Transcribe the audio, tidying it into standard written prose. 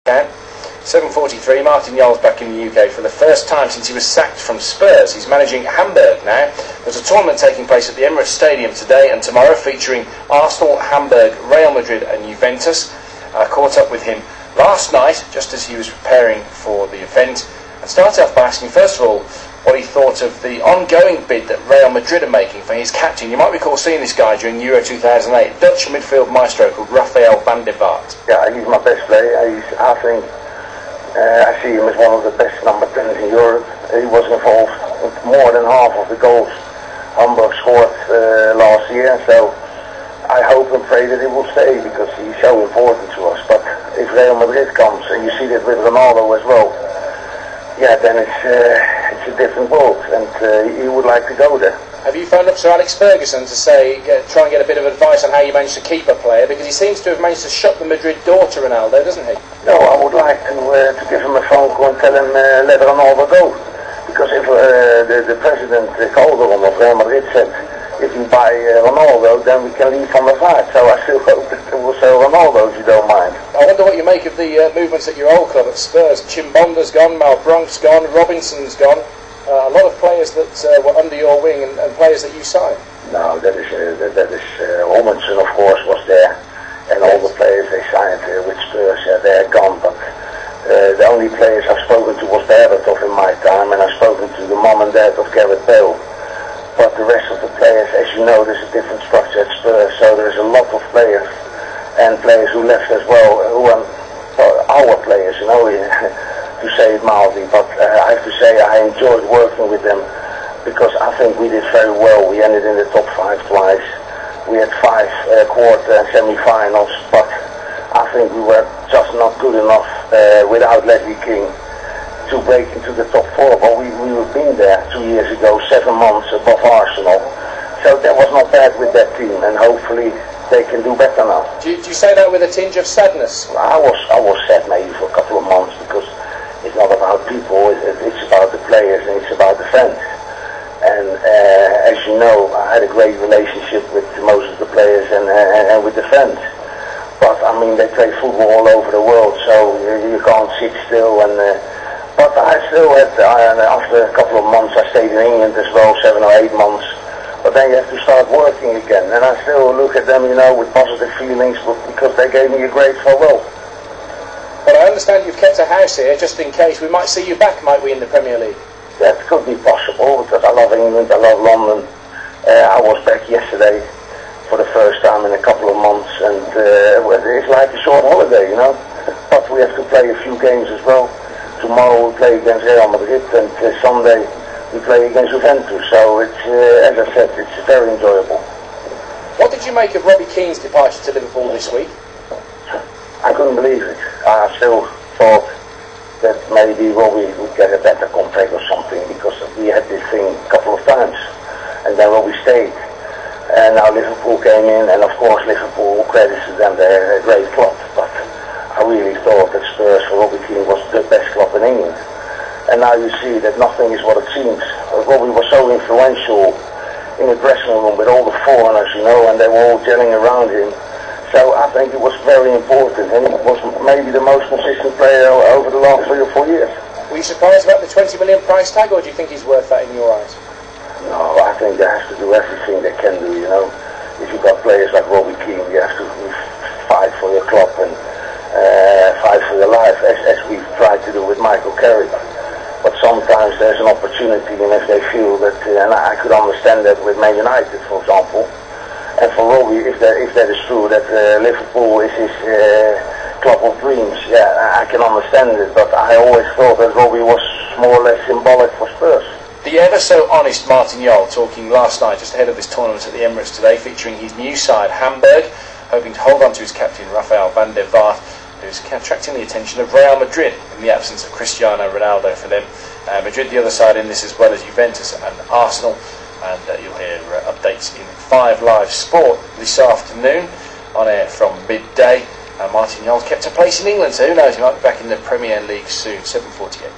7:43, Martin Jol's back in the UK for the first time since he was sacked from Spurs. He's managing Hamburg now. There's a tournament taking place at the Emirates Stadium today and tomorrow featuring Arsenal, Hamburg, Real Madrid and Juventus. I caught up with him last night just as he was preparing for the event and started off by asking first of all what he thought of the ongoing bid that Real Madrid are making for his captain. You might recall seeing this guy during Euro 2008, Dutch midfield maestro called Rafael van der Vaart. Yeah, he's my best player. I see him as one of the best number 10s in Europe. He was involved in more than half of the goals Hamburg scored last year, so I hope and pray that he will stay because he's so important to us. But if Real Madrid comes, and you see that with Ronaldo as well, yeah, then it's a different world, and he would like to go there. Have you phoned up Sir Alex Ferguson to try and get a bit of advice on how you manage to keep a player? Because he seems to have managed to shut the Madrid door to Ronaldo, doesn't he? No, I would like to give him a phone call and tell him let Ronaldo go. Because if the president Calderon of Real Madrid said if you buy Ronaldo, then we can leave Van der Vaart. So I still hope that they will sell Ronaldo if you don't mind. I wonder what you make of the movements at your old club at Spurs. Chimbonda's gone, Malbronk's gone, Robinson's gone. A lot of players that were under your wing and players that you signed. No, that is Robinson, of course, was there, and all the players they signed with Spurs, they're gone. But the only players I've spoken to was Berbatov in my time, and I've spoken to the mom and dad of Gareth Bale. But the rest of the players, as you know, there's a different structure at Spurs, so there's a lot of players, and players who left as well, who are our players, you know. To say it mildly, but I have to say I enjoyed working with them because I think we did very well. We ended in the top 5 twice. We had 5 quarter and semi-finals, but I think we were just not good enough without Robbie Keane to break into the top 4. But we've been there 2 years ago, 7 months above Arsenal. So that was not bad with that team, and hopefully they can do better now. Do you say that with a tinge of sadness? I was sad maybe for a couple of months because it's not about people, it's about the players and it's about the fans. And as you know, I had a great relationship with most of the players and with the fans. But I mean, they play football all over the world, so you can't sit still. But I still had, after a couple of months, I stayed in England as well, 7 or 8 months. But then you have to start working again. And I still look at them, you know, with positive feelings because they gave me a great farewell. But I understand you've kept a house here just in case. We might see you back, might we, in the Premier League? That could be possible because I love England, I love London. I was back yesterday for the first time in a couple of months, and it's like a short holiday, you know. But we have to play a few games as well. Tomorrow we play against Real Madrid, and Sunday we play against Juventus. So it's, as I said, it's very enjoyable. What did you make of Robbie Keane's departure to Liverpool this week? I couldn't believe it. I still thought that maybe Robbie would get a better contract or something because we had this thing a couple of times and then Robbie stayed. And now Liverpool came in, and of course Liverpool credits to them, they're a great club. But I really thought that Spurs for Robbie Keane was the best club in England. And now you see that nothing is what it seems. Robbie was so influential in the dressing room with all the foreigners, you know, and they were all gelling around him. So I think it was very important, and he was maybe the most consistent player over the last 3 or 4 years. Were you surprised about the 20 million price tag, or do you think he's worth that in your eyes? No, I think they have to do everything they can do, you know. If you've got players like Robbie Keane, you have to fight for your club and fight for your life, as we've tried to do with Michael Carrick. But sometimes there's an opportunity, and if they feel that, and I could understand that with Man United, for example. And for Robbie, if that is true, that Liverpool is his club of dreams, yeah, I can understand it. But I always thought that Robbie was more or less symbolic for Spurs. The ever so honest Martin Jol talking last night, just ahead of this tournament at the Emirates today, featuring his new side, Hamburg, hoping to hold on to his captain, Rafael van der Vaart, who's attracting the attention of Real Madrid in the absence of Cristiano Ronaldo for them. Madrid, the other side in this, as well as Juventus and Arsenal. And you'll hear updates in 5 Live Sport this afternoon, on air from midday. Martin Jol's kept a place in England, so who knows, he might be back in the Premier League soon. 7:48.